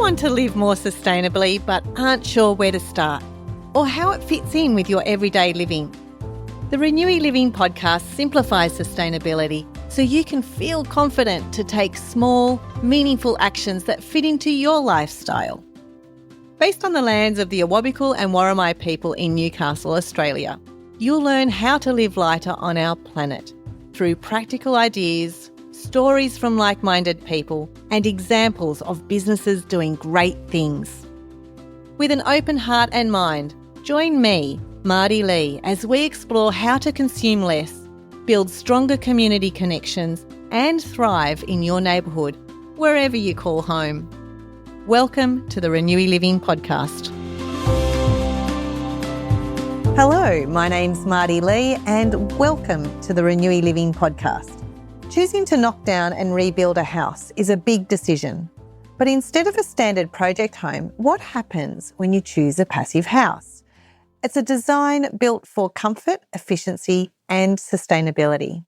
want to live more sustainably but aren't sure where to start or how it fits in with your everyday living? The ReNewy Living Podcast simplifies sustainability so you can feel confident to take small, meaningful actions that fit into your lifestyle. Based on the lands of the Awabakal and Worimi people in Newcastle, Australia, you'll learn how to live lighter on our planet through practical ideas, stories from like-minded people, and examples of businesses doing great things. With an open heart and mind, join me, Marty Lee, as we explore how to consume less, build stronger community connections, and thrive in your neighbourhood, wherever you call home. Welcome to the ReNewy Living Podcast. Hello, my name's Marty Lee, and welcome to the ReNewy Living Podcast. Choosing to knock down and rebuild a house is a big decision. But instead of a standard project home, what happens when you choose a passive house? It's a design built for comfort, efficiency, and sustainability.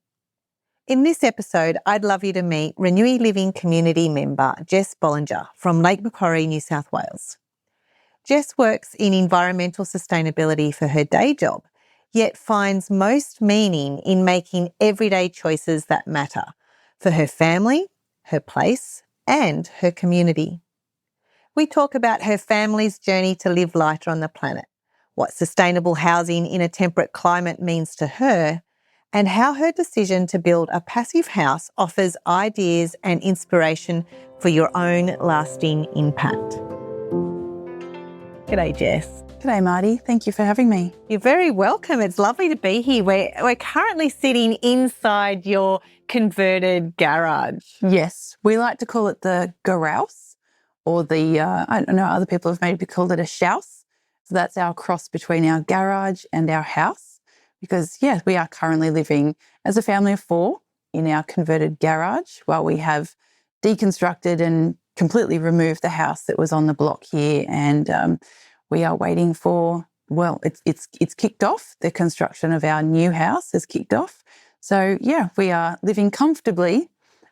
In this episode, I'd love you to meet ReNewy Living community member Jess Bollinger from Lake Macquarie, New South Wales. Jess works in environmental sustainability for her day job, yet finds most meaning in making everyday choices that matter for her family, her place, and her community. We talk about her family's journey to live lighter on the planet, what sustainable housing in a temperate climate means to her, and how her decision to build a passive house offers ideas and inspiration for your own lasting impact. G'day, Jess. G'day, Marty. Thank you for having me. You're very welcome. It's lovely to be here. We're currently sitting inside your converted garage. Yes, we like to call it the garhouse, or I don't know, other people have maybe called it a shouse. So that's our cross between our garage and our house because, yes, we are currently living as a family of four in our converted garage while we have deconstructed and completely removed the house that was on the block here, and we are waiting for, well, it's kicked off. The construction of our new house has kicked off. So, yeah, we are living comfortably,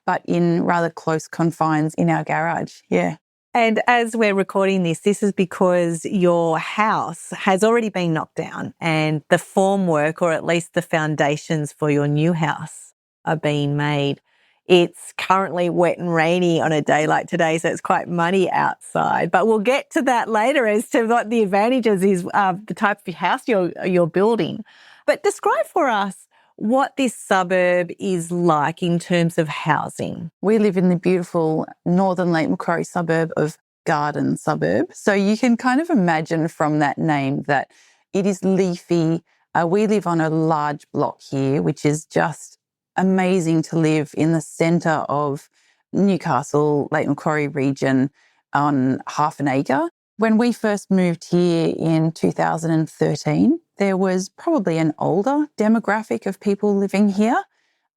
but in rather close confines in our garage, yeah. And as we're recording this is because your house has already been knocked down and the formwork, or at least the foundations for your new house, are being made. It's currently wet and rainy on a day like today, so it's quite muddy outside. But we'll get to that later as to what the advantages is of the type of house you're building. But describe for us what this suburb is like in terms of housing. We live in the beautiful northern Lake Macquarie suburb of Garden Suburb. So you can kind of imagine from that name that it is leafy. We live on a large block here, which is just amazing to live in the centre of Newcastle, Lake Macquarie region on half an acre. When we first moved here in 2013, there was probably an older demographic of people living here.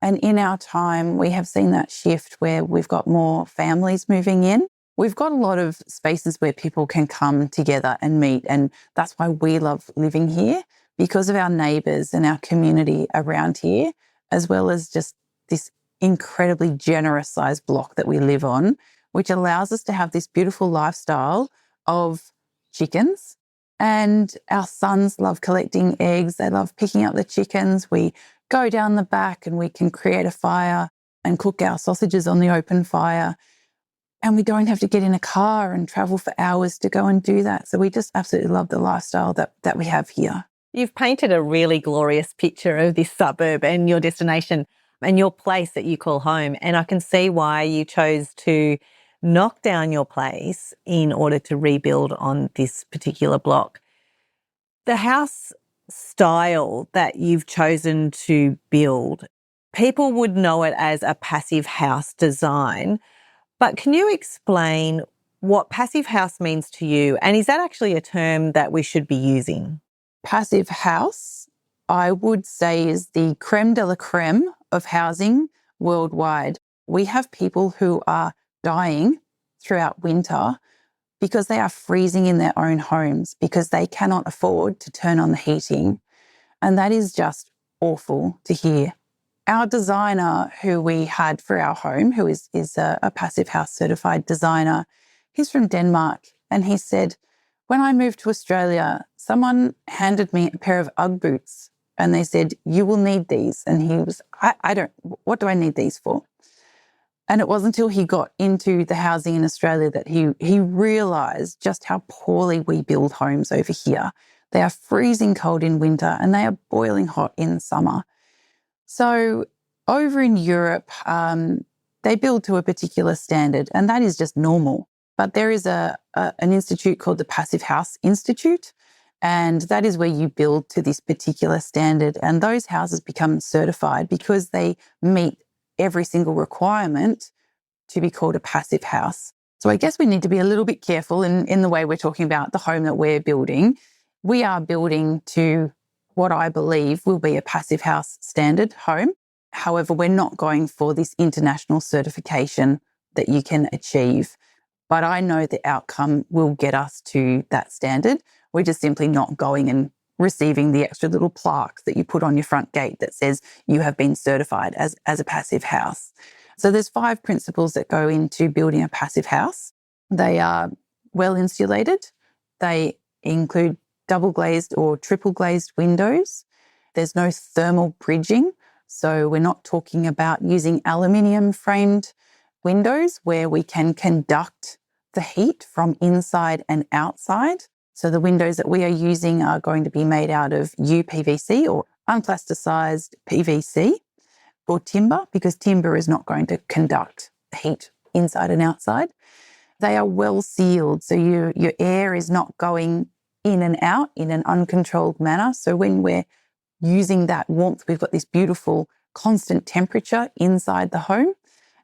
And in our time, we have seen that shift where we've got more families moving in. We've got a lot of spaces where people can come together and meet. And that's why we love living here, because of our neighbours and our community around here, as well as just this incredibly generous sized block that we live on, which allows us to have this beautiful lifestyle of chickens. And our sons love collecting eggs. They love picking up the chickens. We go down the back and we can create a fire and cook our sausages on the open fire. And we don't have to get in a car and travel for hours to go and do that. So we just absolutely love the lifestyle that we have here. You've painted a really glorious picture of this suburb and your destination and your place that you call home. And I can see why you chose to knock down your place in order to rebuild on this particular block. The house style that you've chosen to build, people would know it as a passive house design. But can you explain what passive house means to you? And is that actually a term that we should be using? Passive house, I would say, is the creme de la creme of housing worldwide. We have people who are dying throughout winter because they are freezing in their own homes because they cannot afford to turn on the heating. And that is just awful to hear. Our designer who we had for our home, who is a passive house certified designer, He's from Denmark. And he said, when I moved to Australia, someone handed me a pair of Ugg boots and they said, you will need these. And he was, what do I need these for? And it wasn't until he got into the housing in Australia that he realised just how poorly we build homes over here. They are freezing cold in winter and they are boiling hot in summer. So over in Europe, they build to a particular standard, and that is just normal. But there is an institute called the Passive House Institute, and that is where you build to this particular standard. And those houses become certified because they meet every single requirement to be called a passive house. So I guess we need to be a little bit careful in the way we're talking about the home that we're building. We are building to what I believe will be a passive house standard home. However, we're not going for this international certification that you can achieve. But I know the outcome will get us to that standard. We're just simply not going and receiving the extra little plaque that you put on your front gate that says you have been certified as a passive house. So there's 5 principles that go into building a passive house. They are well insulated. They include double glazed or triple glazed windows. There's no thermal bridging. So we're not talking about using aluminium framed windows where we can conduct the heat from inside and outside. So the windows that we are using are going to be made out of UPVC or unplasticized PVC or timber, because timber is not going to conduct heat inside and outside. They are well sealed, so your air is not going in and out in an uncontrolled manner. So when we're using that warmth, we've got this beautiful constant temperature inside the home,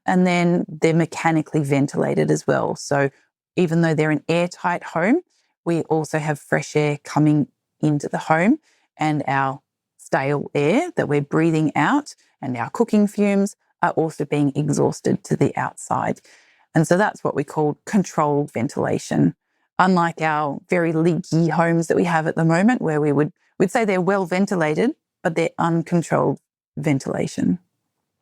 and then they're mechanically ventilated as well. So even though they're an airtight home, we also have fresh air coming into the home, and our stale air that we're breathing out and our cooking fumes are also being exhausted to the outside. And so that's what we call controlled ventilation. Unlike our very leaky homes that we have at the moment, where we'd say they're well ventilated, but they're uncontrolled ventilation.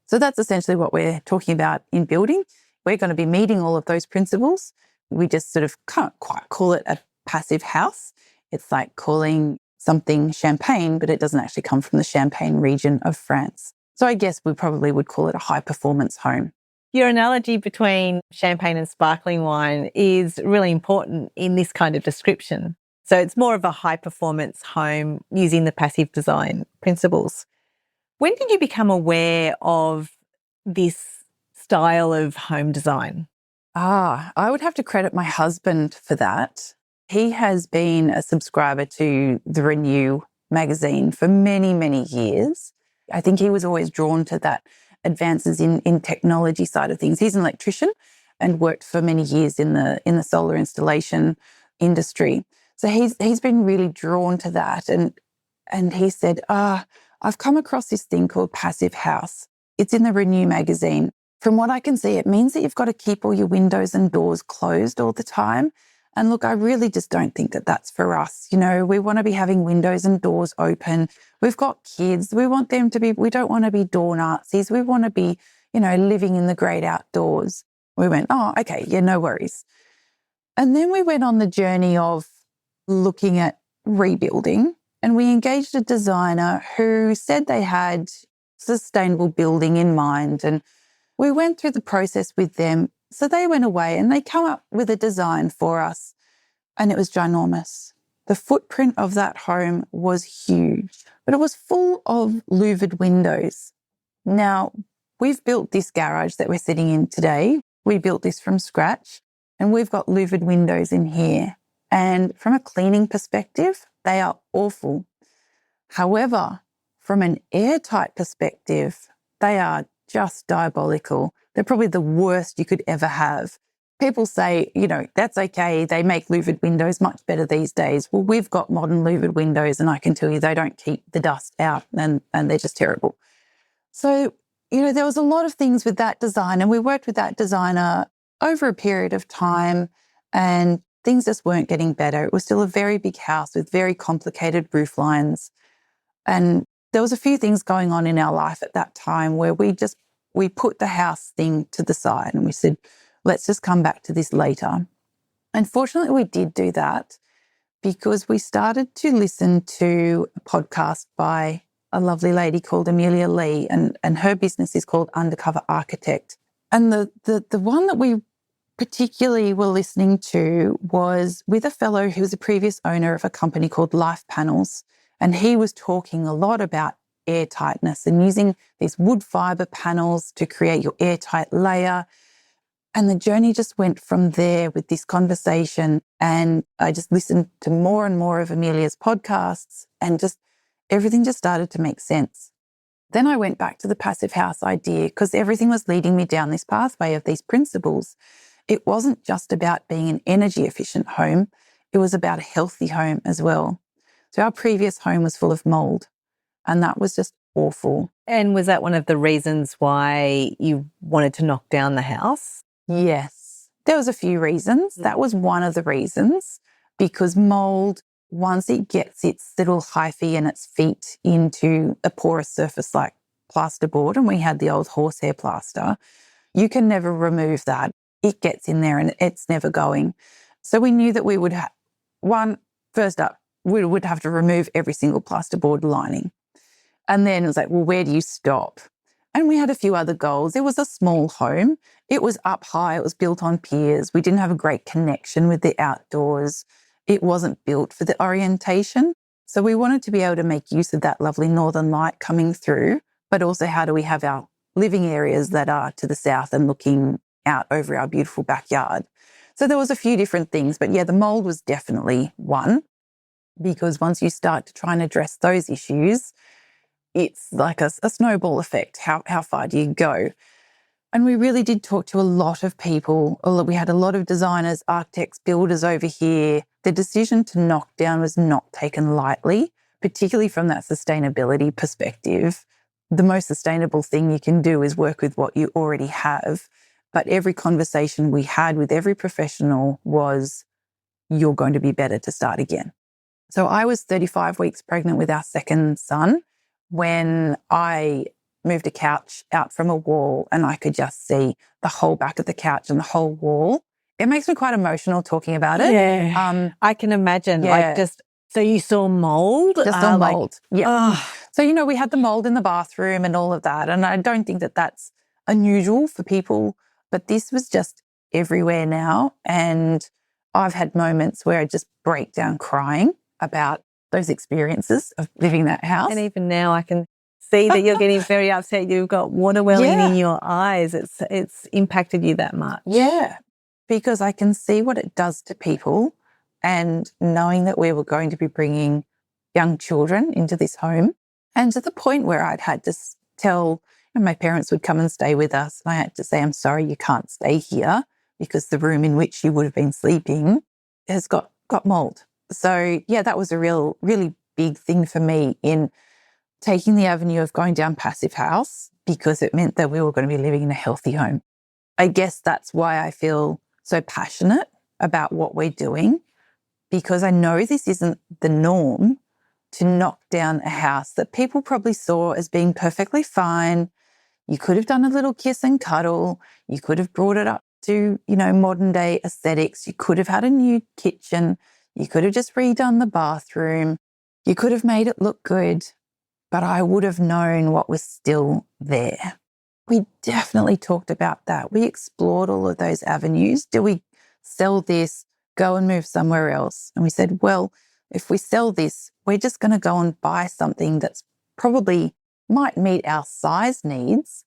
So that's essentially what we're talking about in building. We're going to be meeting all of those principles. We just sort of can't quite call it a passive house. It's like calling something champagne, but it doesn't actually come from the Champagne region of France. So I guess we probably would call it a high-performance home. Your analogy between champagne and sparkling wine is really important in this kind of description. So it's more of a high-performance home using the passive design principles. When did you become aware of this style of home design? I would have to credit my husband for that. He has been a subscriber to the ReNew magazine for many, many years. I think he was always drawn to that advances in technology side of things. He's an electrician and worked for many years in the solar installation industry. So he's been really drawn to that. And he said, I've come across this thing called passive house. It's in the ReNew magazine. From what I can see, it means that you've got to keep all your windows and doors closed all the time. And look, I really just don't think that that's for us. You know, we want to be having windows and doors open. We've got kids. We don't want to be door Nazis. We want to be, living in the great outdoors. We went, okay, yeah, no worries. And then we went on the journey of looking at rebuilding, and we engaged a designer who said they had sustainable building in mind. And we went through the process with them. So they went away and they come up with a design for us, and it was ginormous. The footprint of that home was huge, but it was full of louvered windows. Now, we've built this garage that we're sitting in today. We built this from scratch, and we've got louvered windows in here. And from a cleaning perspective, they are awful. However, from an airtight perspective, they are just diabolical. They're probably the worst you could ever have. People say, that's okay. They make louvered windows much better these days. Well, we've got modern louvered windows, and I can tell you they don't keep the dust out, and they're just terrible. So, there was a lot of things with that design, and we worked with that designer over a period of time, and things just weren't getting better. It was still a very big house with very complicated roof lines. And there was a few things going on in our life at that time where we put the house thing to the side, and we said, let's just come back to this later. Unfortunately, we did do that because we started to listen to a podcast by a lovely lady called Amelia Lee, and her business is called Undercover Architect. And the one that we particularly were listening to was with a fellow who was a previous owner of a company called Life Panels. And he was talking a lot about airtightness and using these wood fiber panels to create your airtight layer. And the journey just went from there with this conversation. And I just listened to more and more of Amelia's podcasts, and just everything just started to make sense. Then I went back to the passive house idea because everything was leading me down this pathway of these principles. It wasn't just about being an energy efficient home. It was about a healthy home as well. So our previous home was full of mold, and that was just awful. And was that one of the reasons why you wanted to knock down the house? Yes, there was a few reasons. That was one of the reasons, because mold, once it gets its little hyphae and its feet into a porous surface like plasterboard, and we had the old horsehair plaster, you can never remove that. It gets in there and it's never going. So we knew that we would have, first up, we would have to remove every single plasterboard lining. And then it was like, well, where do you stop? And we had a few other goals. It was a small home. It was up high. It was built on piers. We didn't have a great connection with the outdoors. It wasn't built for the orientation. So we wanted to be able to make use of that lovely northern light coming through, but also how do we have our living areas that are to the south and looking out over our beautiful backyard. So there was a few different things, but yeah, the mold was definitely one, because once you start to try and address those issues, it's like a snowball effect. How far do you go? And we really did talk to a lot of people. We had a lot of designers, architects, builders over here. The decision to knock down was not taken lightly, particularly from that sustainability perspective. The most sustainable thing you can do is work with what you already have. But every conversation we had with every professional was, you're going to be better to start again. So I was 35 weeks pregnant with our second son when I moved a couch out from a wall and I could just see the whole back of the couch and the whole wall. It makes me quite emotional talking about it. Yeah, I can imagine. Yeah. So you saw mold? Just saw mold, yeah. So, we had the mold in the bathroom and all of that. And I don't think that that's unusual for people, but this was just everywhere now. And I've had moments where I just break down crying about those experiences of living that house. And even now I can see that you're getting very upset. You've got water welling in your eyes. It's impacted you that much. Yeah, because I can see what it does to people, and knowing that we were going to be bringing young children into this home, and to the point where I'd had to tell, my parents would come and stay with us, and I had to say, I'm sorry, you can't stay here because the room in which you would have been sleeping has got mold. So yeah, that was a really big thing for me in taking the avenue of going down passive house, because it meant that we were going to be living in a healthy home. I guess that's why I feel so passionate about what we're doing, because I know this isn't the norm to knock down a house that people probably saw as being perfectly fine. You could have done a little kiss and cuddle. You could have brought it up to, modern day aesthetics. You could have had a new kitchen. You could have just redone the bathroom. You could have made it look good, but I would have known what was still there. We definitely talked about that. We explored all of those avenues. Do we sell this, go and move somewhere else? And we said, well, if we sell this, we're just going to go and buy something that's probably might meet our size needs,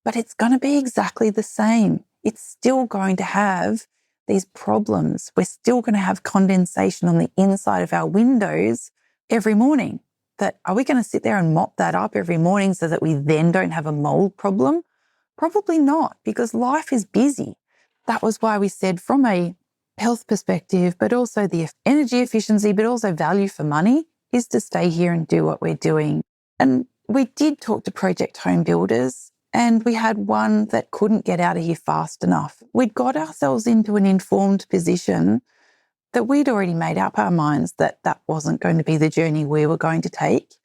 but it's going to be exactly the same. It's still going to have these problems. We're still going to have condensation on the inside of our windows every morning. Are we going to sit there and mop that up every morning so that we then don't have a mold problem? Probably not, because life is busy. That was why we said, from a health perspective, but also the energy efficiency, but also value for money, is to stay here and do what we're doing. And we did talk to project home builders, and we had one that couldn't get out of here fast enough. We'd got ourselves into an informed position that we'd already made up our minds that that wasn't going to be the journey we were going to take.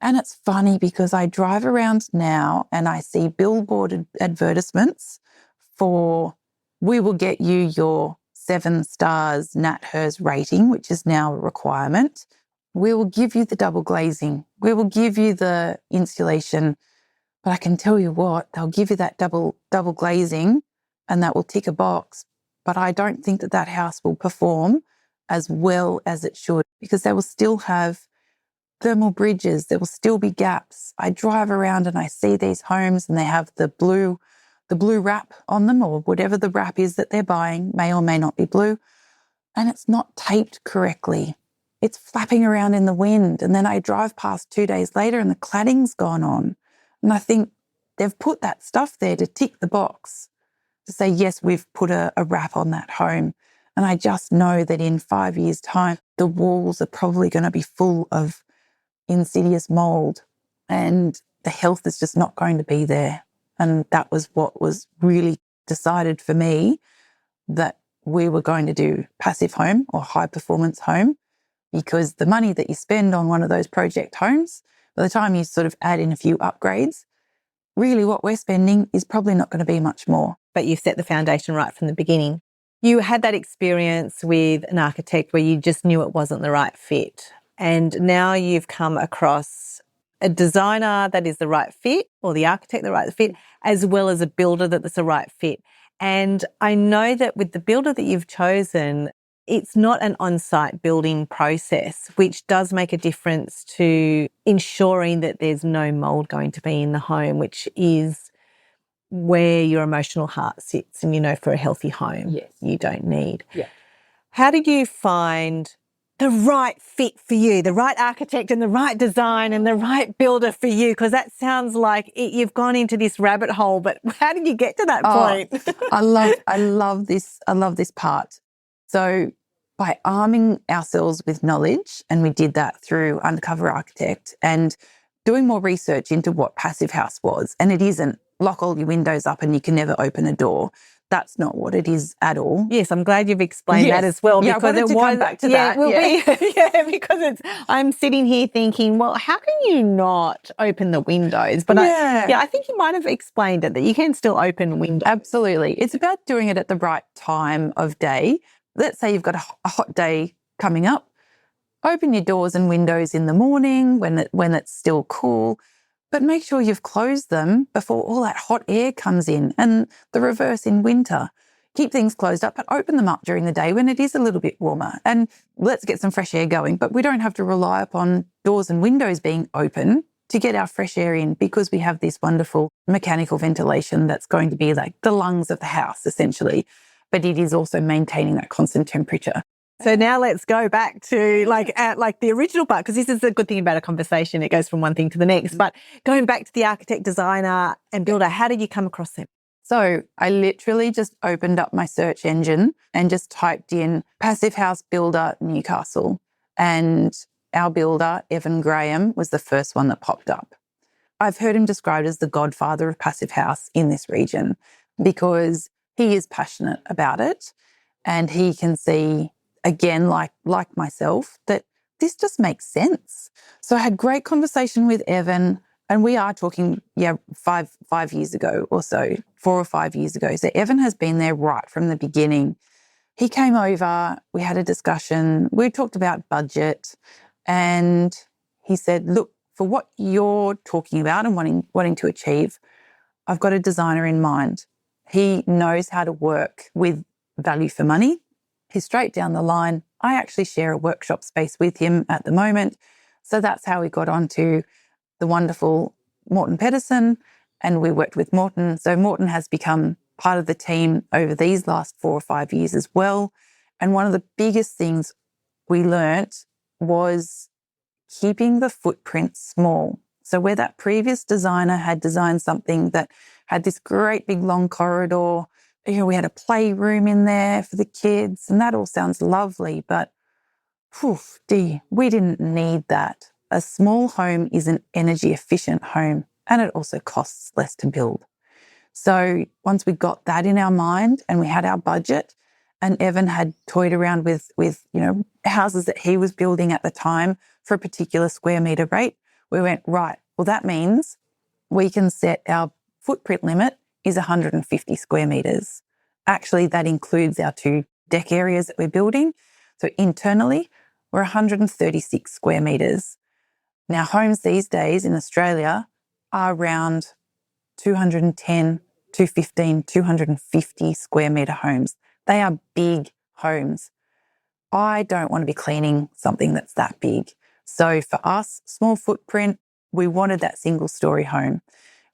And it's funny because I drive around now and I see billboard advertisements for, we will get you your 7 stars NatHERS rating, which is now a requirement, we will give you the double glazing. We will give you the insulation. But I can tell you what, they'll give you that double glazing and that will tick a box. But I don't think that house will perform as well as it should, because they will still have thermal bridges. There will still be gaps. I drive around and I see these homes and they have the blue wrap on them, or whatever the wrap is that they're buying, may or may not be blue, and it's not taped correctly. It's flapping around in the wind. And then I drive past 2 days later and the cladding's gone on. And I think they've put that stuff there to tick the box, to say, yes, we've put a wrap on that home. And I just know that in 5 years' time, the walls are probably going to be full of insidious mould and the health is just not going to be there. And that was what was really decided for me, that we were going to do passive home or high performance home, because the money that you spend on one of those project homes, by the time you sort of add in a few upgrades, really what we're spending is probably not going to be much more. But you've set the foundation right from the beginning. You had that experience with an architect where you just knew it wasn't the right fit. And now you've come across a designer that is the right fit, or the architect the right fit, as well as a builder that's the right fit. And I know that with the builder that you've chosen, it's not an on-site building process, which does make a difference to ensuring that there's no mould going to be in the home, which is where your emotional heart sits. And, you know, for a healthy home, Yes. you don't need. Yeah. How did you find the right fit for you, the right architect and the right design and the right builder for you? Because that sounds like you've gone into this rabbit hole, but how did you get to that point? I love this part. So by arming ourselves with knowledge, and we did that through Undercover Architect, and doing more research into what passive house was. And it isn't lock all your windows up and you can never open a door. That's not what it is at all. Yes, I'm glad you've explained that as well. Yeah, because I wanted to come back to that. Because I'm sitting here thinking, well, how can you not open the windows? But I think you might have explained it, that you can still open windows. Absolutely. It's about doing it at the right time of day. Let's say you've got a hot day coming up. Open your doors and windows in the morning when it's still cool, but make sure you've closed them before all that hot air comes in, and the reverse in winter. Keep things closed up, but open them up during the day when it is a little bit warmer, and let's get some fresh air going. But we don't have to rely upon doors and windows being open to get our fresh air in, because we have this wonderful mechanical ventilation that's going to be like the lungs of the house, essentially. But it is also maintaining that constant temperature. So now let's go back to like the original part, because this is the good thing about a conversation. It goes from one thing to the next. But going back to the architect, designer and builder, how did you come across them? So I literally just opened up my search engine and just typed in passive house builder Newcastle. And our builder, Evan Graham, was the first one that popped up. I've heard him described as the godfather of passive house in this region, because he is passionate about it and he can see, again, like myself, that this just makes sense. So I had great conversation with Evan, and we are talking, five years ago or so, 4 or 5 years ago. So Evan has been there right from the beginning. He came over, we had a discussion, we talked about budget, and he said, look, for what you're talking about and wanting to achieve, I've got a designer in mind. He knows how to work with value for money. He's straight down the line. I actually share a workshop space with him at the moment. So that's how we got onto the wonderful Morton Pedersen, and we worked with Morton. So Morton has become part of the team over these last 4 or 5 years as well. And one of the biggest things we learnt was keeping the footprint small. So where that previous designer had designed something that had this great big long corridor, we had a playroom in there for the kids, and that all sounds lovely, but we didn't need that. A small home is an energy efficient home, and it also costs less to build. So once we got that in our mind and we had our budget, and Evan had toyed around with houses that he was building at the time for a particular square metre rate, we went, right, well, that means we can set our footprint limit is 150 square metres. Actually, that includes our 2 deck areas that we're building. So internally, we're 136 square metres. Now, homes these days in Australia are around 210, 215, 250 square metre homes. They are big homes. I don't want to be cleaning something that's that big. So for us, small footprint, we wanted that single story home.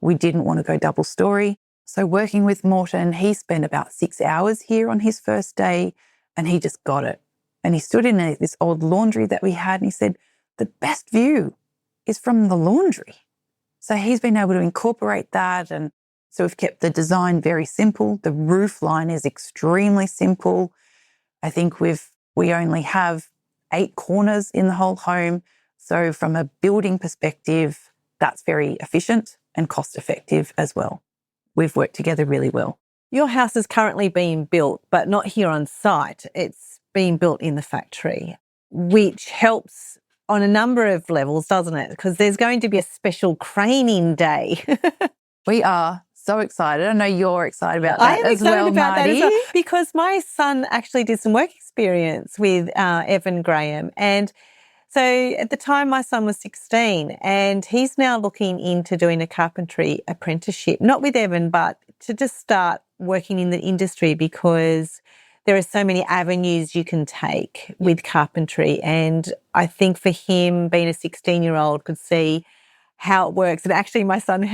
We didn't want to go double story. So working with Morton, he spent about 6 hours here on his first day and he just got it. And he stood in this old laundry that we had and he said, the best view is from the laundry. So he's been able to incorporate that. And so we've kept the design very simple. The roof line is extremely simple. I think we only have 8 corners in the whole home. So from a building perspective, that's very efficient and cost effective as well. We've worked together really well. Your house is currently being built, but not here on site. It's being built in the factory, which helps on a number of levels, doesn't it? Because there's going to be a special craning day. We are so excited. I know you're excited about that as well, Marty. Because my son actually did some work experience with Evan Graham. And so at the time, my son was 16 and he's now looking into doing a carpentry apprenticeship, not with Evan, but to just start working in the industry because there are so many avenues you can take with carpentry. And I think for him, being a 16-year-old, could see how it works. And actually, my son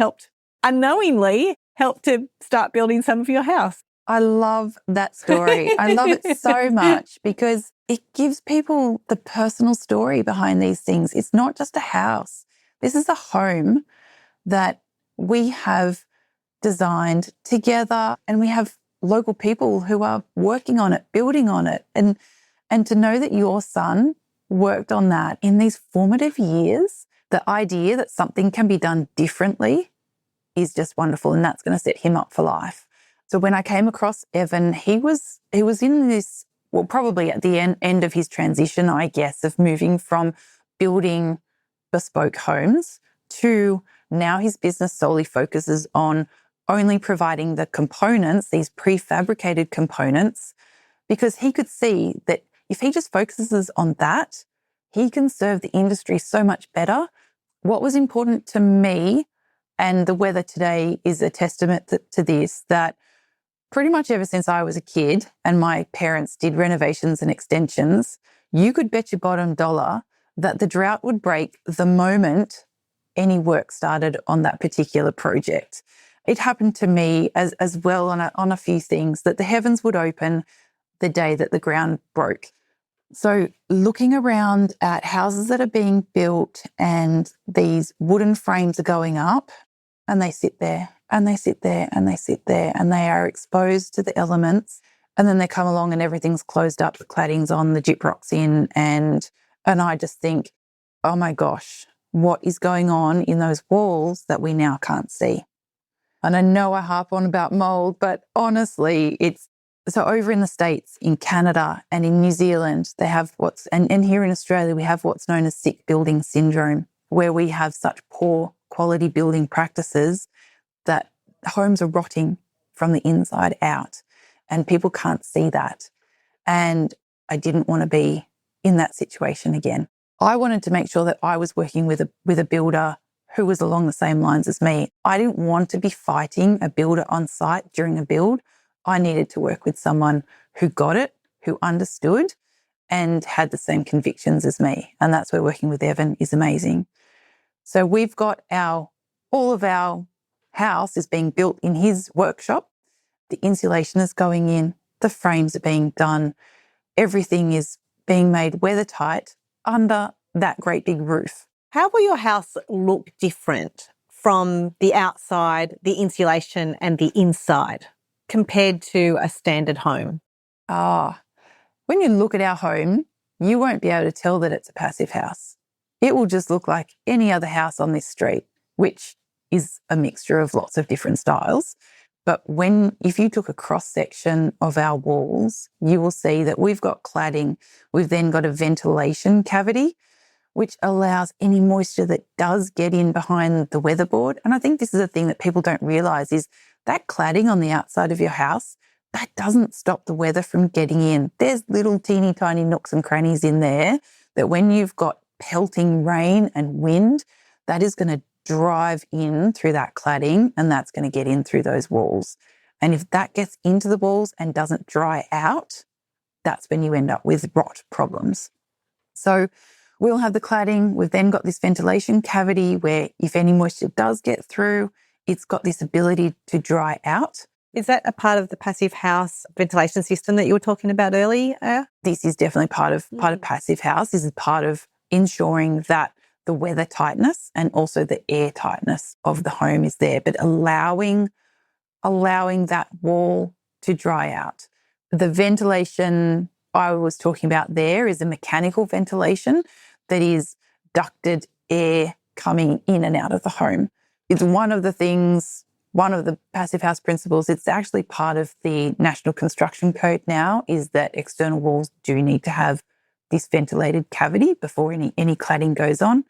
unknowingly helped to start building some of your house. I love that story. I love it so much because it gives people the personal story behind these things. It's not just a house. This is a home that we have designed together and we have local people who are working on it, building on it. And to know that your son worked on that in these formative years, the idea that something can be done differently is just wonderful. And that's going to set him up for life. So when I came across Evan, he was in this, well, probably at the end of his transition, I guess, of moving from building bespoke homes to now his business solely focuses on only providing the components, these prefabricated components, because he could see that if he just focuses on that, he can serve the industry so much better. What was important to me, and the weather today is a testament to this, that pretty much ever since I was a kid and my parents did renovations and extensions, you could bet your bottom dollar that the drought would break the moment any work started on that particular project. It happened to me as well on a few things, that the heavens would open the day that the ground broke. So looking around at houses that are being built and these wooden frames are going up and they sit there and they sit there and they sit there and they are exposed to the elements, and then they come along and everything's closed up, the cladding's on, the gyprock's in, and I just think, oh my gosh, what is going on in those walls that we now can't see? And I know I harp on about mold, but honestly, so over in the States, in Canada and in New Zealand, they have and here in Australia, we have what's known as sick building syndrome, where we have such poor quality building practices that homes are rotting from the inside out and people can't see that. And I didn't want to be in that situation again. I wanted to make sure that I was working with a builder who was along the same lines as me. I didn't want to be fighting a builder on site during a build. I needed to work with someone who got it, who understood and had the same convictions as me. And that's where working with Evan is amazing. So we've got all of our house is being built in his workshop. The insulation is going in, the frames are being done, everything is being made weather tight under that great big roof. How will your house look different from the outside, the insulation and the inside compared to a standard home? When you look at our home, you won't be able to tell that it's a passive house. It will just look like any other house on this street, which is a mixture of lots of different styles. But if you took a cross-section of our walls, you will see that we've got cladding. We've then got a ventilation cavity, which allows any moisture that does get in behind the weatherboard. And I think this is a thing that people don't realise is that cladding on the outside of your house, that doesn't stop the weather from getting in. There's little teeny tiny nooks and crannies in there that when you've got pelting rain and wind, that is going to drive in through that cladding and that's going to get in through those walls. And if that gets into the walls and doesn't dry out, that's when you end up with rot problems. So we'll have the cladding. We've then got this ventilation cavity where if any moisture does get through, it's got this ability to dry out. Is that a part of the passive house ventilation system that you were talking about earlier? This is definitely part of passive house. This is part of ensuring that the weather tightness and also the air tightness of the home is there, but allowing that wall to dry out. The ventilation I was talking about there is a mechanical ventilation that is ducted air coming in and out of the home. It's one of the passive house principles. It's actually part of the National Construction Code now, is that external walls do need to have this ventilated cavity before any cladding goes on.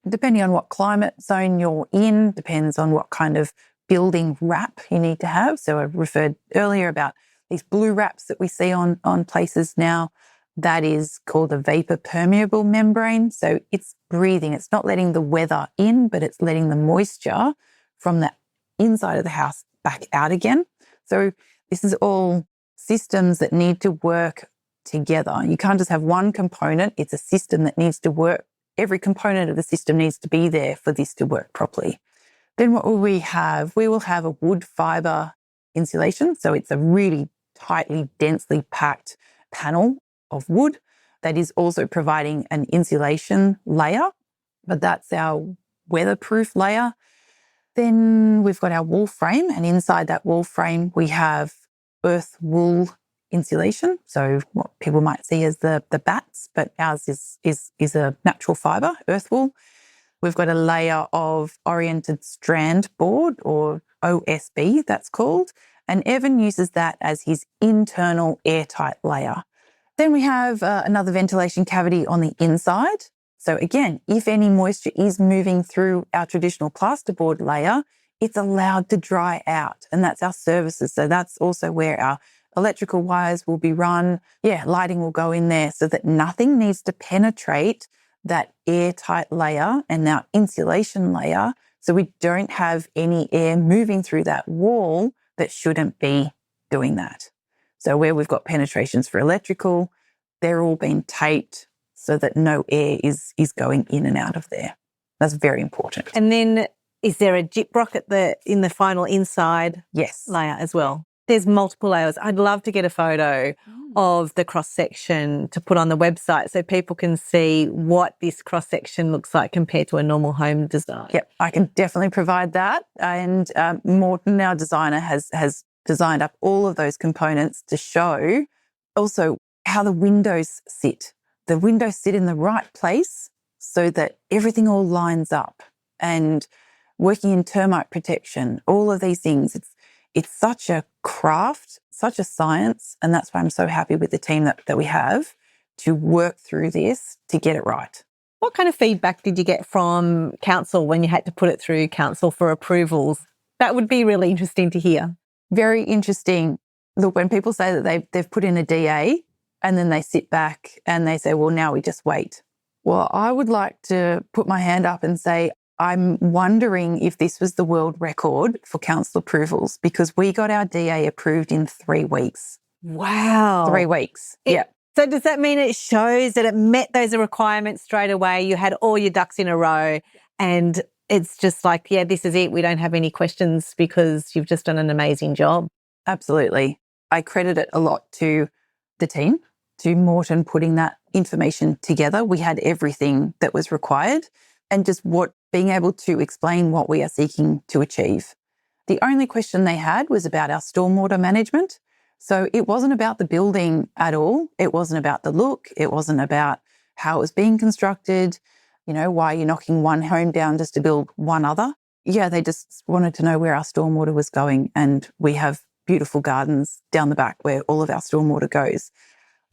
Depending on what climate zone you're in, depends on what kind of building wrap you need to have. So I referred earlier about these blue wraps that we see on places now. That is called a vapor permeable membrane. So it's breathing. It's not letting the weather in, but it's letting the moisture from the inside of the house back out again. So this is all systems that need to work together. You can't just have one component. It's a system that needs to work. Every component of the system needs to be there for this to work properly. Then what will we have? We will have a wood fibre insulation. So it's a really tightly, densely packed panel of wood that is also providing an insulation layer, but that's our weatherproof layer. Then we've got our wall frame, and inside that wall frame we have earth wool insulation. So what people might see as the bats, but ours is a natural fibre, earth wool. We've got a layer of oriented strand board, or OSB that's called, and Evan uses that as his internal airtight layer. Then we have another ventilation cavity on the inside. So again, if any moisture is moving through our traditional plasterboard layer, it's allowed to dry out, and that's our services. So that's also where our electrical wires will be run. Lighting will go in there so that nothing needs to penetrate that airtight layer and our insulation layer, so we don't have any air moving through that wall that shouldn't be doing that. So where we've got penetrations for electrical, they're all being taped so that no air is going in and out of there. That's very important. And then is there a gyprock in the final inside Yes. layer as well? There's multiple layers. I'd love to get a photo of the cross-section to put on the website so people can see what this cross-section looks like compared to a normal home design. Yep, I can definitely provide that. And Morton, our designer, has designed up all of those components to show also how the windows sit. The windows sit in the right place so that everything all lines up. And working in termite protection, all of these things, it's such a craft, such a science, and that's why I'm so happy with the team that we have to work through this to get it right. What kind of feedback did you get from council when you had to put it through council for approvals? That would be really interesting to hear. Very interesting. Look, when people say that they've put in a DA and then they sit back and they say, well, now we just wait. Well, I would like to put my hand up and say, I'm wondering if this was the world record for council approvals, because we got our DA approved in 3 weeks. Wow. 3 weeks. Yeah. So does that mean it shows that it met those requirements straight away? You had all your ducks in a row and it's just like, yeah, this is it. We don't have any questions because you've just done an amazing job. Absolutely. I credit it a lot to the team, to Morton putting that information together. We had everything that was required and just being able to explain what we are seeking to achieve. The only question they had was about our stormwater management. So it wasn't about the building at all. It wasn't about the look. It wasn't about how it was being constructed. Why are you knocking one home down just to build one other? Yeah, they just wanted to know where our stormwater was going. And we have beautiful gardens down the back where all of our stormwater goes.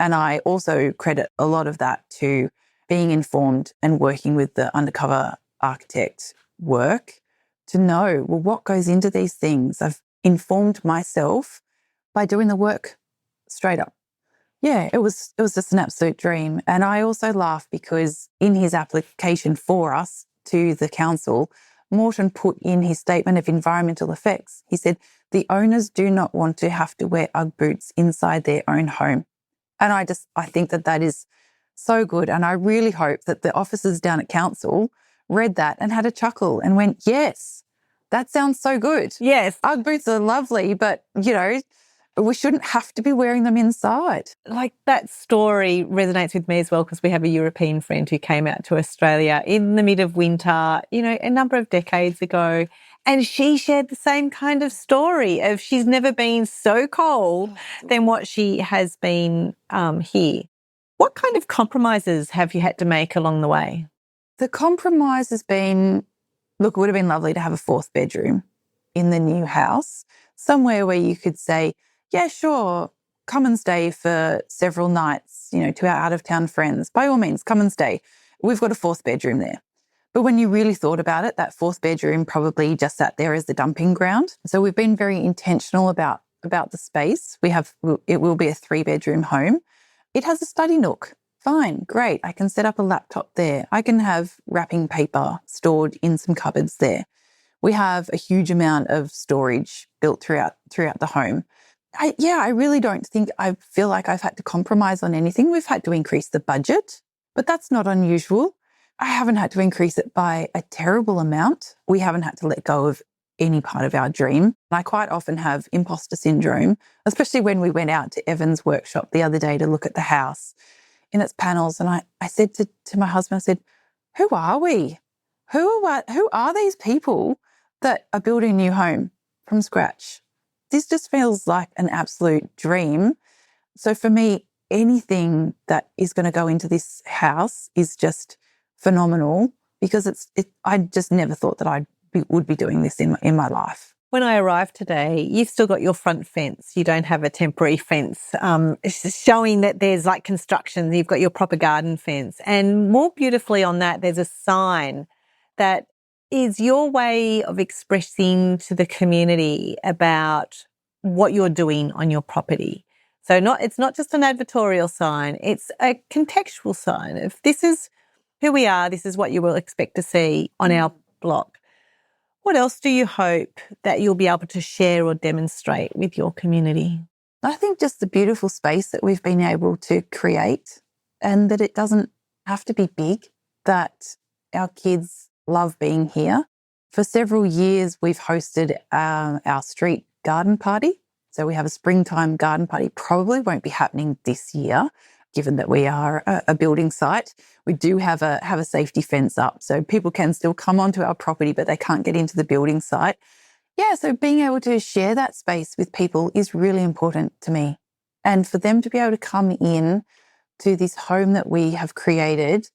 And I also credit a lot of that to being informed and working with the undercover architect work to know, well, what goes into these things? I've informed myself by doing the work straight up. Yeah, it was just an absolute dream. And I also laugh because in his application for us to the council, Morton put in his statement of environmental effects. He said, the owners do not want to have to wear UGG boots inside their own home. And I think that is so good. And I really hope that the officers down at council read that and had a chuckle and went, yes, that sounds so good. Yes. UGG boots are lovely, but, we shouldn't have to be wearing them inside. Like that story resonates with me as well because we have a European friend who came out to Australia in the mid of winter, a number of decades ago. And she shared the same kind of story of she's never been so cold than what she has been here. What kind of compromises have you had to make along the way? The compromise has been, look, it would have been lovely to have a fourth bedroom in the new house, somewhere where you could say, yeah, sure, come and stay for several nights, to our out-of-town friends. By all means, come and stay. We've got a fourth bedroom there. But when you really thought about it, that fourth bedroom probably just sat there as the dumping ground. So we've been very intentional about the space. It will be a 3-bedroom home. It has a study nook. Fine, great. I can set up a laptop there. I can have wrapping paper stored in some cupboards there. We have a huge amount of storage built throughout the home. I really don't think I feel like I've had to compromise on anything. We've had to increase the budget, but that's not unusual. I haven't had to increase it by a terrible amount. We haven't had to let go of any part of our dream. I quite often have imposter syndrome, especially when we went out to Evan's workshop the other day to look at the house in its panels. And I said to my husband, I said, who are we? Who are these people that are building a new home from scratch? This just feels like an absolute dream. So for me, anything that is going to go into this house is just phenomenal because I just never thought that would be doing this in my life. When I arrived today, you've still got your front fence. You don't have a temporary fence. It's just showing that there's like construction. You've got your proper garden fence. And more beautifully on that, there's a sign that is your way of expressing to the community about what you're doing on your property. So it's not just an advertorial sign, it's a contextual sign of this is who we are, this is what you will expect to see on our block. What else do you hope that you'll be able to share or demonstrate with your community? I think just the beautiful space that we've been able to create and that it doesn't have to be big, that our kids love being here. For several years, we've hosted our street garden party. So we have a springtime garden party. Probably won't be happening this year, given that we are a building site. We do have a safety fence up, so people can still come onto our property, but they can't get into the building site. Yeah, so being able to share that space with people is really important to me. And for them to be able to come in to this home that we have created,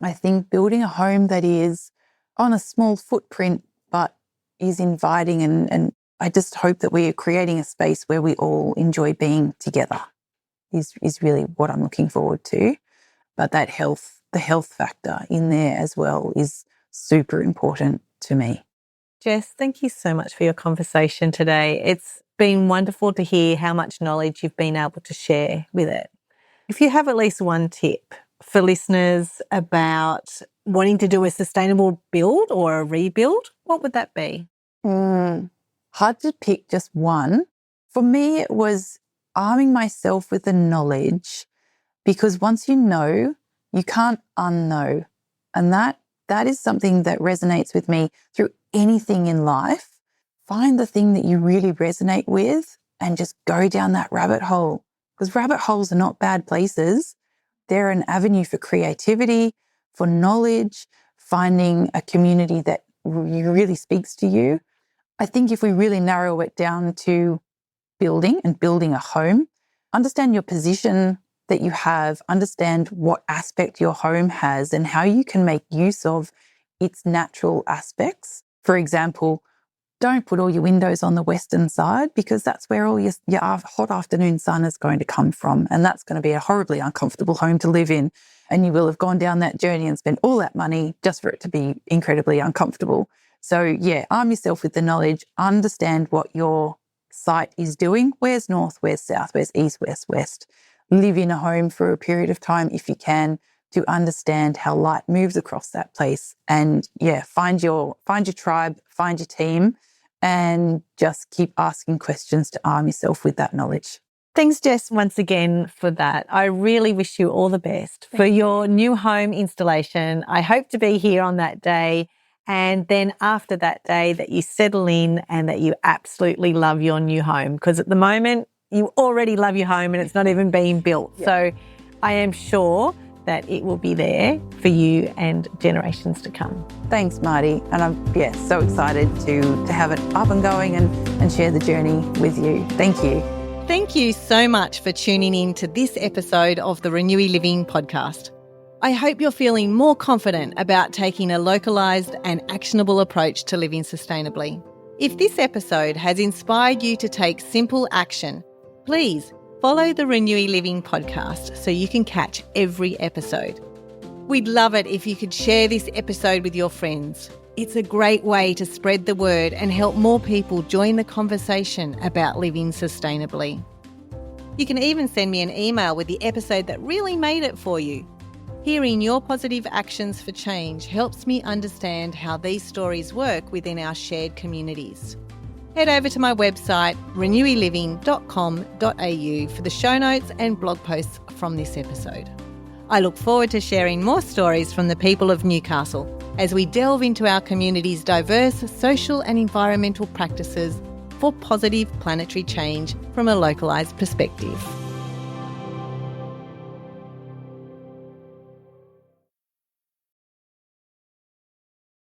I think building a home that is on a small footprint but is inviting and I just hope that we are creating a space where we all enjoy being together is really what I'm looking forward to. But the health factor in there as well is super important to me. Jess, thank you so much for your conversation today. It's been wonderful to hear how much knowledge you've been able to share with it. If you have at least one tip for listeners about wanting to do a sustainable build or a rebuild, what would that be? Hard to pick just one. For me, it was arming myself with the knowledge because once you know, you can't unknow. And that is something that resonates with me through anything in life. Find the thing that you really resonate with and just go down that rabbit hole because rabbit holes are not bad places. They're an avenue for creativity, for knowledge, finding a community that really speaks to you. I think if we really narrow it down to building a home, understand your position that you have, understand what aspect your home has and how you can make use of its natural aspects. For example, don't put all your windows on the western side because that's where all your hot afternoon sun is going to come from. And that's going to be a horribly uncomfortable home to live in. And you will have gone down that journey and spent all that money just for it to be incredibly uncomfortable. So yeah, arm yourself with the knowledge, understand what your site is doing. Where's north, where's south, where's east, where's west. Live in a home for a period of time if you can, to understand how light moves across that place. And find your tribe, find your team, and just keep asking questions to arm yourself with that knowledge. Thanks, Jess, once again for that. I really wish you all the best for your new home installation. I hope to be here on that day. And then after that day that you settle in and that you absolutely love your new home, because at the moment you already love your home and it's not even being built. Yeah. So I am sure that it will be there for you and generations to come. Thanks, Marty. And I'm so excited to have it up and going and share the journey with you. Thank you. Thank you so much for tuning in to this episode of the ReNewy Living Podcast. I hope you're feeling more confident about taking a localised and actionable approach to living sustainably. If this episode has inspired you to take simple action, please follow the ReNewy Living Podcast so you can catch every episode. We'd love it if you could share this episode with your friends. It's a great way to spread the word and help more people join the conversation about living sustainably. You can even send me an email with the episode that really made it for you. Hearing your positive actions for change helps me understand how these stories work within our shared communities. Head over to my website, renewyliving.com.au, for the show notes and blog posts from this episode. I look forward to sharing more stories from the people of Newcastle as we delve into our community's diverse social and environmental practices for positive planetary change from a localised perspective.